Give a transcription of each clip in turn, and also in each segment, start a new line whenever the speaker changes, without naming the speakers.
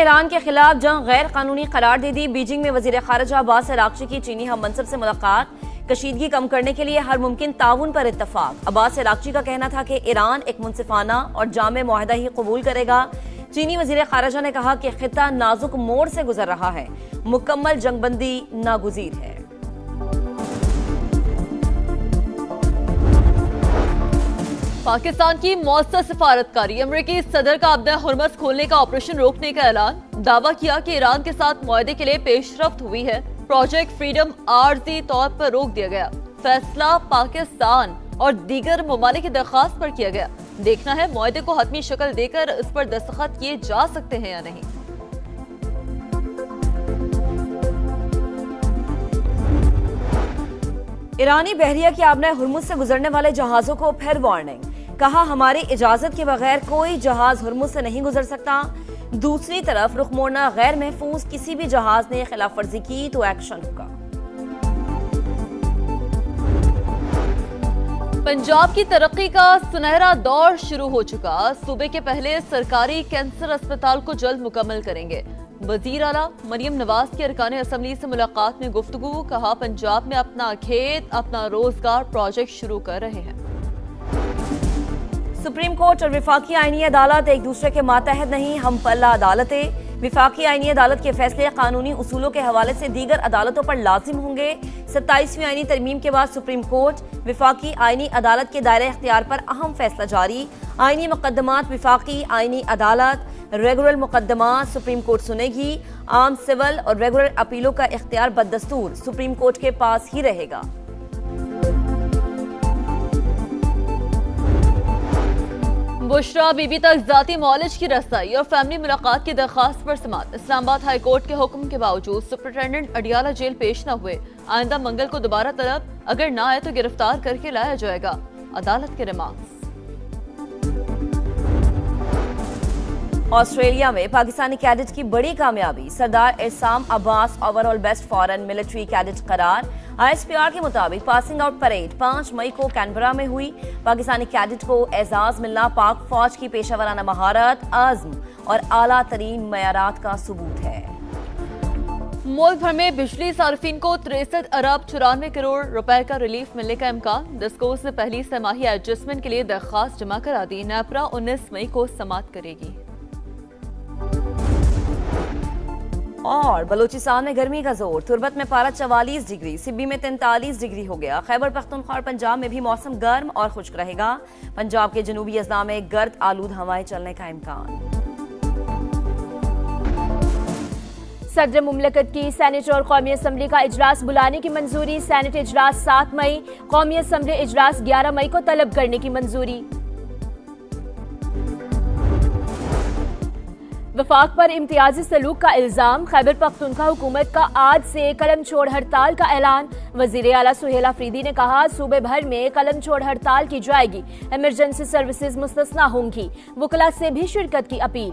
Iran के खिलाफ जंग गैर कानूनी करार दे दी। बीजिंग में वजीर खारजा अब्बास अरागची की चीनी हम मनसब से मुलाकात, कशीदगी कम करने के लिए हर मुमकिन ताउन पर इत्तफाक। अब्बास अरागची का कहना था कि ईरान एक मुनसिफाना और जामे मुआहदा ही कबूल करेगा। चीनी वजीर खारजा ने कहा कि खिता नाजुक मोड़ से गुजर रहा है, मुकम्मल जंगबंदी नागुज़ीर है।
पाकिस्तान की मौसर सिफारतकारी, अमरीकी सदर का अपना हुर्मस खोलने का ऑपरेशन रोकने का ऐलान। दावा किया कि ईरान के साथ मुआहदे के लिए पेशरफ्त हुई है। प्रोजेक्ट फ्रीडम आर्जी तौर पर रोक दिया गया। फैसला पाकिस्तान और दीगर ममालिक की दरख्वास्त पर किया गया। देखना है मुआहदे को हतमी शक्ल देकर इस पर दस्तखत किए जा सकते हैं या नहीं।
ईरानी बहरिया की आबना हुर्मुज से गुजरने वाले जहाजों को फिर वार्निंग। कहा, हमारी इजाजत के बगैर कोई जहाज हुर्मुज से नहीं गुजर सकता। दूसरी तरफ रुख मोड़ना गैर महफूज, किसी भी जहाज ने खिलाफ वर्जी की तो एक्शन होगा।
पंजाब की तरक्की का सुनहरा दौर शुरू हो चुका। सूबे के पहले सरकारी कैंसर अस्पताल को जल्द मुकम्मल करेंगे। वजीर आला मरियम नवाज की अरकान असम्बली से मुलाकात में गुफ्तगू। कहा, पंजाब में अपना खेत अपना रोजगार प्रोजेक्ट शुरू कर रहे हैं।
सुप्रीम कोर्ट और विफाकी आईनी अदालत एक दूसरे के मातहत नहीं, हम पल्ला अदालतें। विफाकी आईनी अदालत के फैसले कानूनी उसूलों के हवाले से दीगर अदालतों पर लाजिम होंगे। 27वीं आईनी तरमीम के बाद सुप्रीम कोर्ट विफाकी आईनी अदालत के दायरे इख्तियार पर अहम फैसला जारी। आईनी मुकदमात विफाकी आईनी अदालत, रेगुलर मुकदमात सुप्रीम कोर्ट सुनेगी। आम सिविल और रेगुलर अपीलों का इख्तियार बदस्तूर सुप्रीम कोर्ट के पास ही रहेगा।
बुशरा बीबी तक जाती मॉलेज की रसाई और फैमिली मुलाकात की दरखास्त पर समाअत। इस्लामाबाद हाई कोर्ट के हुक्म के बावजूद सुपरिटेंडेंट अडियाला जेल पेश न हुए। आइंदा मंगल को दोबारा तलब, अगर ना आए तो गिरफ्तार करके लाया जाएगा। अदालत के रिमार्क्स।
ऑस्ट्रेलिया में पाकिस्तानी कैडेट की बड़ी कामयाबी। Sardar Ehsam Abbas overall best foreign military cadet करार। ISPR के मुताबिक पासिंग आउट परेड 5 मई को कैनबरा में हुई। पाकिस्तानी कैडेट को एजाज मिलना पाक फौज की पेशावराना महारत, अज़्म और आला तरीन मयारात का सबूत है।
मुल्क भर में बिजली सार्फिन को 63 अरब 94 करोड़ रुपए का रिलीफ मिलने का इम्कान। डिस्कोर्स ने पहली सहमाही एडजस्टमेंट के लिए दरखास्त जमा करा दी। नेपरा 19 मई को समाप्त करेगी।
और बलूचिस्तान में गर्मी का जोर। तुर्बत में पारा 44 डिग्री, सिब्बी में 43 डिग्री हो गया। खैबर पख्तूनख्वा और पंजाब में भी मौसम गर्म और खुश्क रहेगा। पंजाब के जनूबी अजला में गर्द आलूद हवाएं चलने का इम्कान।
सदर मुमलकत की सेनेट और कौमी असम्बली का इजलास बुलाने की मंजूरी। सेनेट इजलास 7 मई, कौमी असम्बली इजलास 11 मई को तलब करने की मंजूरी। वफाक पर इम्तियाजी सलूक का इल्जाम। खैबर पख्तूनख्वा हुकूमत का आज से कलम छोड़ हड़ताल का ऐलान। वजीर आला सुहेल अफरीदी ने कहा, सूबे भर में कलम छोड़ हड़ताल की जाएगी। इमरजेंसी सर्विसेज मुस्तस्ना होंगी। वकला से भी शिरकत की अपील।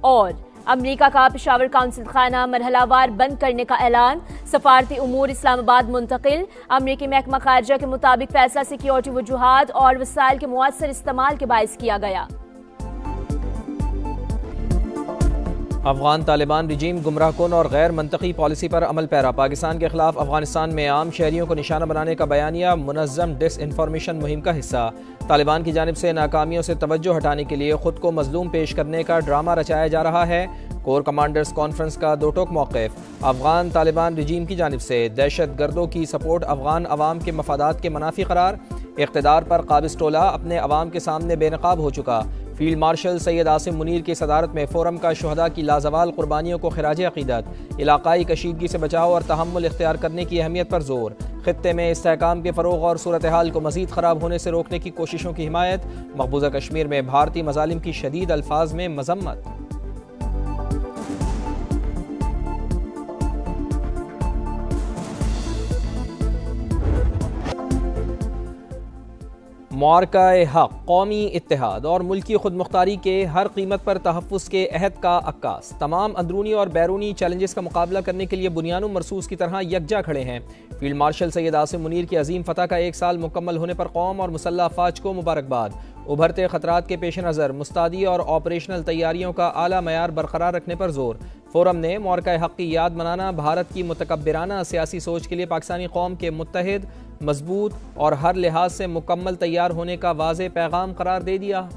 और अमरीका का पेशावर काउंसिल खाना मरहलावार बंद करने का ऐलान। सफारती उमूर इस्लामाबाद मुंतकिल। अमरीकी महकमा खारजा के मुताबिक फैसला सिक्योरिटी वजूहात और वसाइल के मुअस्सर इस्तेमाल के बायस किया गया।
अफगान तालिबान रिजीम गुमराहकुन और गैर मंतकी पॉलिसी पर अमल पैरा। पाकिस्तान के खिलाफ अफगानिस्तान में आम शहरियों को निशाना बनाने का बयानिया मुनज़्ज़म डिस इन्फॉर्मेशन मुहिम का हिस्सा। तालिबान की जानिब से नाकामियों से तवज्जो हटाने के लिए खुद को मजलूम पेश करने का ड्रामा रचाया जा रहा है। कोर कमांडर्स कॉन्फ्रेंस का दो टोक मौक़िफ़। अफगान तालिबान रिजीम की जानिब से दहशत गर्दों की सपोर्ट अफगान अवाम के मफादात के मनाफी करार। इक़्तिदार पर काबिज़ टोला अपने अवाम के सामने बेनकाब हो चुका। फील्ड मार्शल सैयद आसिम मुनीर की सदारत में फोरम का शुहदा की लाजवाल कुर्बानियों को खिराज अक़ीदत। इलाकाई कशीदगी से बचाव और तहम्मुल इख्तियार करने की अहमियत पर जोर। खित्ते में इस्तेहकाम के फ़रोग़ और सूरत हाल को मज़ीद ख़राब होने से रोकने की कोशिशों की हिमायत। मकबूजा कश्मीर में भारतीय मज़ालिम की शदीद अल्फाज में मज़म्मत। मार्का-ए हक, कौमी इत्तेहाद और मुल्की खुदमुख्तारी के हर कीमत पर तहफ़्फ़ुज़ के अहद का अक्कास। तमाम अंदरूनी और बैरूनी चैलेंजेस का मुकाबला करने के लिए बुनियानुम मरसूस की तरह यकजा खड़े हैं। फील्ड मार्शल सैयद आसिम मुनीर की अजीम फतह का 1 साल मुकम्मल होने पर कौम और मुसल्लह अफवाज को मुबारकबाद। उभरते खतरात के पेश नज़र मुस्तादी और ऑपरेशनल तैयारियों का आला मयार बरकरार रखने पर जोर। फोरम ने मार्का-ए हक की याद मनाना भारत की मुतकब्बिराना सियासी सोच के लिए पाकिस्तानी कौम के मुत्तहिद, मजबूत और हर लिहाज से मुकम्मल तैयार होने का वाज़े पैगाम करार दे दिया।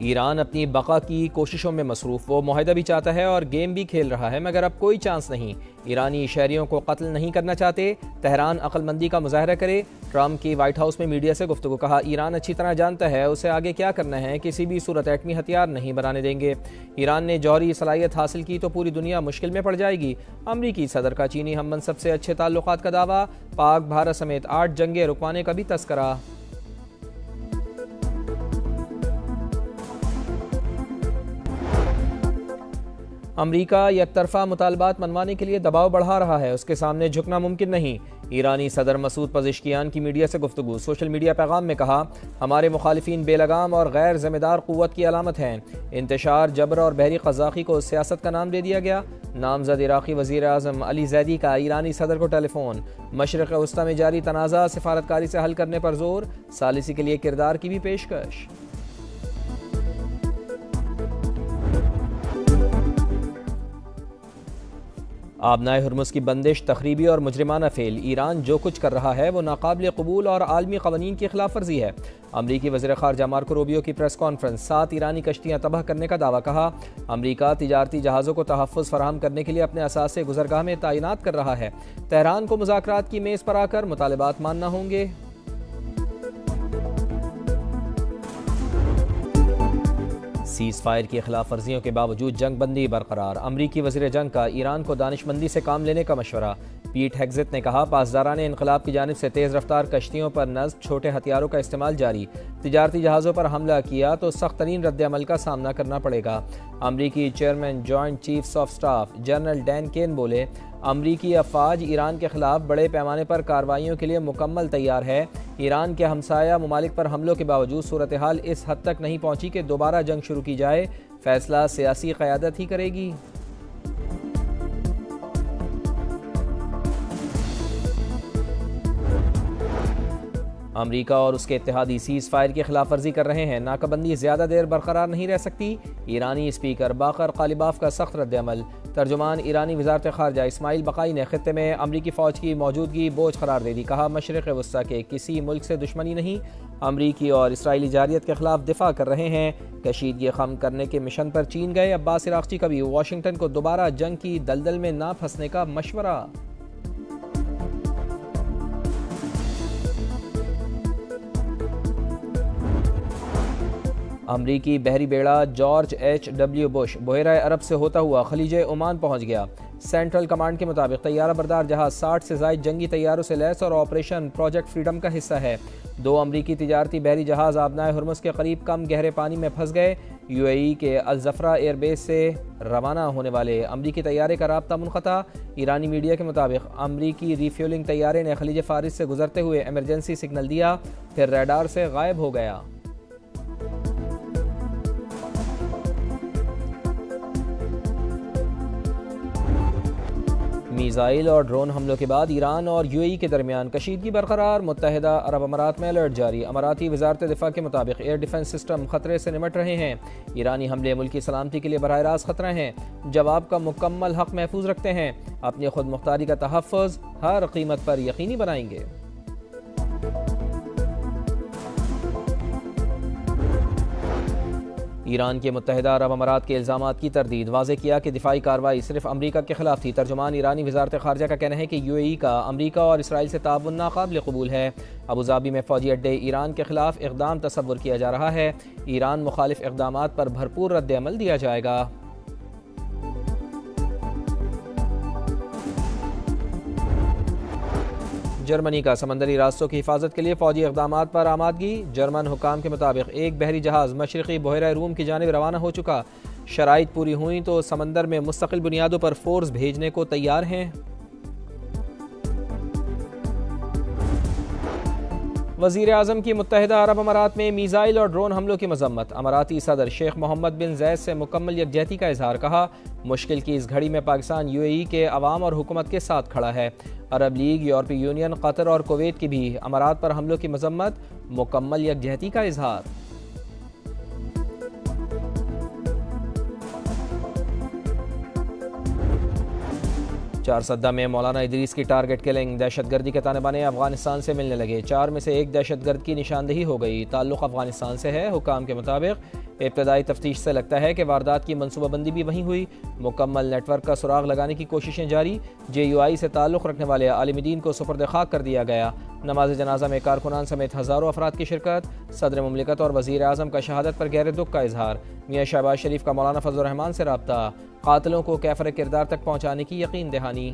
ईरान अपनी बका की कोशिशों में मसरूफ़, वो मुआहदा भी चाहता है और गेम भी खेल रहा है, मगर अब कोई चांस नहीं। ईरानी शहरियों को कत्ल नहीं करना चाहते, तेहरान अक्लमंदी का मुजाहरा करे। ट्रंप की वाइट हाउस में मीडिया से गुफ्तगू, कहा ईरान अच्छी तरह जानता है उसे आगे क्या करना है, किसी भी सूरत एटमी हथियार नहीं बनाने देंगे। ईरान ने जौहरी सलाहियत हासिल की तो पूरी दुनिया मुश्किल में पड़ जाएगी। अमरीकी सदर का चीनी हम मनसब से अच्छे ताल्लुकात का दावा। पाक भारत समेत 8 जंगें रुकवाने का भी तस्करा। अमरीका यकतरफा मुतालबात मनवाने के लिए दबाव बढ़ा रहा है, उसके सामने झुकना मुमकिन नहीं। ईरानी सदर मसूद पज़ेश्कियान की मीडिया से गुफ्तगू, सोशल मीडिया पैगाम में कहा, हमारे मुखालिफिन बेलगाम और गैर जिम्मेदार क़ुव्वत की अलामत हैं। इंतशार, जबर और बहरी क़ज़ाक़ी को सियासत का नाम दे दिया गया। नामजद इराक़ी वज़ीर आज़म अली ज़ैदी का ईरानी सदर को टेलीफोन। मशरिक़ वस्ता में जारी तनाज़ा सिफारतकारी से हल करने पर जोर, सालिसी के लिए किरदार की भी पेशकश। आबनाए हुर्मुज़ की बंदिश तखरीबी और मुजरिमाना फेल। ईरान जो कुछ कर रहा है वो नाकाबिल कबूल और आलमी क़वानीन की खिलाफ वर्जी है। अमरीकी वज़ीर ख़ारजा मार्को रूबियो की प्रेस कॉन्फ्रेंस, 7 ईरानी कश्तियाँ तबाह करने का दावा। कहा, अमरीका तिजारती जहाज़ों को तहफ़्फ़ुज़ फराहम करने के लिए अपने असासे गुज़रगाह में तैनात कर रहा है। तेहरान को मुज़ाकरात की मेज़ पर आकर मुतालबात मानना होंगे। सीज़ फायर की खिलाफ वर्जियों के बावजूद जंग बंदी बरकरार। अमरीकी वज़ीर जंग का ईरान को दानिशमंदी से काम लेने का मशवरा। पीट हेग्ज़िट ने कहा, पासदारान इनकलाब की जानिब से तेज़ रफ्तार कश्तियों पर नस्ब, छोटे हथियारों का इस्तेमाल जारी। तिजारती जहाज़ों पर हमला किया तो सख्त तरीन रद्द-ए-अमल का सामना करना पड़ेगा। अमरीकी chairman joint chiefs of staff general Dan Caine बोले, अमरीकी अफवाज ईरान के खिलाफ बड़े पैमाने पर कार्रवाइयों के लिए मुकम्मल तैयार है। ईरान के हमसाया ममालिक पर हमलों के बावजूद सूरत हाल इस हद तक नहीं पहुंची कि दोबारा जंग शुरू की जाए। फैसला सियासी क़यादत ही करेगी। अमरीका और उसके इत्तेहादी सीज़ फायर की खिलाफ वर्जी कर रहे हैं। नाकाबंदी ज़्यादा देर बरकरार नहीं रह सकती। ईरानी स्पीकर बाकर कालिबाफ का सख्त रद्द-ए-अमल। तर्जुमान ईरानी वज़ारत ख़ारजा इस्माइल बक़ाई ने ख़ित्ते में अमरीकी फ़ौज की मौजूदगी बोझ करार दे दी। कहा, मशरिक़ वस्ता के किसी मुल्क से दुश्मनी नहीं, अमरीकी और इसराइली जारियत के खिलाफ दिफा कर रहे हैं। कशीदगी कम करने के मिशन पर चीन गए अब्बास इराक़ची का भी वाशिंगटन को दोबारा जंग की दलदल में ना फंसने का मशवरा। अमरीकी बहरी बेड़ा जॉर्ज H.W. बुश बहरा अरब से होता हुआ खलीज ओमान पहुंच गया। सेंट्रल कमांड के मुताबिक तैयारा बरदार जहाज 60 से ज़ायद जंगी तैयारों से लैस और ऑपरेशन प्रोजेक्ट फ्रीडम का हिस्सा है। 2 अमरीकी तिजारती बहरी जहाज आबनाए हुर्मुज़ के करीब कम गहरे पानी में फंस गए। UAE के अल-ज़फ़रा एयरबेस से रवाना होने वाले अमरीकी तैयारे का राब्ता मुनक़ता। ईरानी मीडिया के मुताबिक अमरीकी रीफ्यूलिंग तैयारे ने खलीज फ़ारिस से गुजरते हुए एमरजेंसी सिग्नल दिया, फिर रडार से गायब हो गया। मिसाइल और ड्रोन हमलों के बाद ईरान और UAE के दरमियान कशीदगी बरकरार। मुत्तहिदा अरब अमारात में अलर्ट जारी। अमाराती वज़ारत दिफा के मुताबिक एयर डिफेंस सिस्टम खतरे से निमट रहे हैं। ईरानी हमले मुल्क की सलामती के लिए बराह रास्त खतरा हैं। जवाब का मुकम्मल हक महफूज रखते हैं। अपनी खुद मुख्तारी का तहफ़्फ़ुज़ हर कीमत पर यकीनी बनाएंगे। ईरान के मुत्तहिदा अरब अमारात के इल्ज़ामात की तरदीद। वाज़े किया कि दिफाई कार्रवाई सिर्फ अमरीका के खिलाफ थी। तर्जुमान ईरानी वज़ारत ख़ारजा का कहना है कि UAE का अमरीका और इसराइल से ताउन नाक़ाबिल क़बूल है। अबूज़ाबी में फ़ौजी अड्डे ईरान के खिलाफ इक़दाम तसव्वुर किया जा रहा है। ईरान मुखालिफ इक़दामात पर भरपूर रद्द-ए-अमल दिया जाएगा। जर्मनी का समंदरी रास्तों की हिफाजत के लिए फ़ौजी इक़दामात पर आमादगी। जर्मन हुकाम के मुताबिक एक बहरी जहाज़ मशरिक़ी बहरा रूम की जानिब रवाना हो चुका। शराइत पूरी हुई तो समंदर में मुस्तकिल बुनियादों पर फोर्स भेजने को तैयार हैं। वज़ीर आज़म की मुत्तहिदा अरब अमारात में मीज़ाइल और ड्रोन हमलों की मजम्मत। अमाराती सदर शेख मोहम्मद बिन ज़ैद से मुकम्मल यकजहती का इजहार। कहा, मुश्किल की इस घड़ी में पाकिस्तान UAE के अवाम और हुकूमत के साथ खड़ा है। अरब लीग, यूरोपीय यूनियन, कतर और कुवैत की भी अमारात पर हमलों की मजम्मत, मुकम्मल यकजहती का इजहार। चारसद्दा में मौलाना इदरीस की टारगेट किलिंग। दहशतगर्दी के तालिबान अफगानिस्तान से मिलने लगे। 4 में से 1 दहशतगर्द की निशानदही हो गई। ताल्लुक़ अफगानिस्तान से है। हुकाम के मुताबिक इब्तदाई तफ्तीश से लगता है कि वारदात की मनसूबाबंदी भी वहीं हुई। मुकम्मल नेटवर्क का सुराग लगाने की कोशिशें जारी। JUI से ताल्लुक़ रखने वाले आलिमीदीन को सुपर्द खाक कर दिया गया। नमाज जनाजा में कारकुनान समेत हज़ारों अफराद की शिरकत। सदर मुमलिकत और वज़ीर आज़म का शहादत पर गहरे दुख का इजहार। मियाँ शहबाज शरीफ का मौलाना फजल रहमान से रब्ता। कातिलों को कैफर किरदार तक पहुँचाने की यकीन दहानी।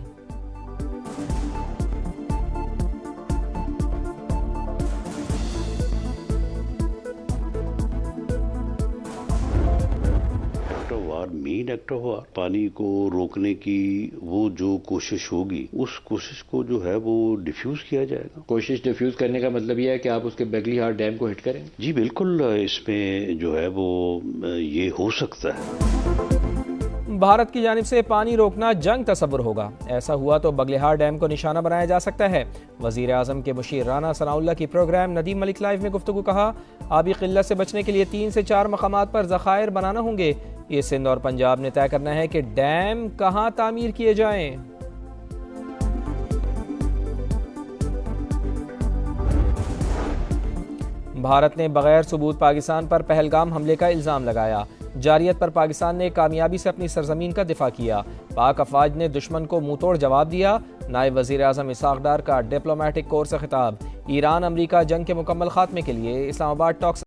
मेन एक्ट ऑफ वार, पानी को रोकने की वो जो कोशिश होगी, उस कोशिश को जो है वो डिफ्यूज किया जाएगा।
कोशिश डिफ्यूज करने का मतलब यह है कि आप उसके बेगलीहार डैम को हिट करें।
जी बिल्कुल, इसमें जो है वो ये हो सकता है।
भारत की जानिब से पानी रोकना जंग तस्वुर होगा। ऐसा हुआ तो बगलिहार डैम को निशाना बनाया जा सकता है। वज़ीर आज़म के मुशीर राना सनाउल्लाह की प्रोग्राम नदीम मलिक लाइव में गुफ्तगू। कहा, आबी किल्लत से बचने के लिए 3 से 4 मकामात पर ज़खायर बनाना होंगे। ये सिंध और पंजाब ने तय करना है कि डैम कहाँ तामीर किए जाएं। भारत ने बगैर सबूत पाकिस्तान पर पहलगाम हमले का इल्ज़ाम लगाया। जारियत पर पाकिस्तान ने कामयाबी से अपनी सरजमीन का दिफा किया। पाक अफवाज ने दुश्मन को मुंह तोड़ जवाब दिया। नायब वज़ीर आज़म इसहाक डार का डिप्लोमेटिक कोर से खिताब। ईरान अमरीका जंग के मुकम्मल खात्मे के लिए इस्लामाबाद टॉक्स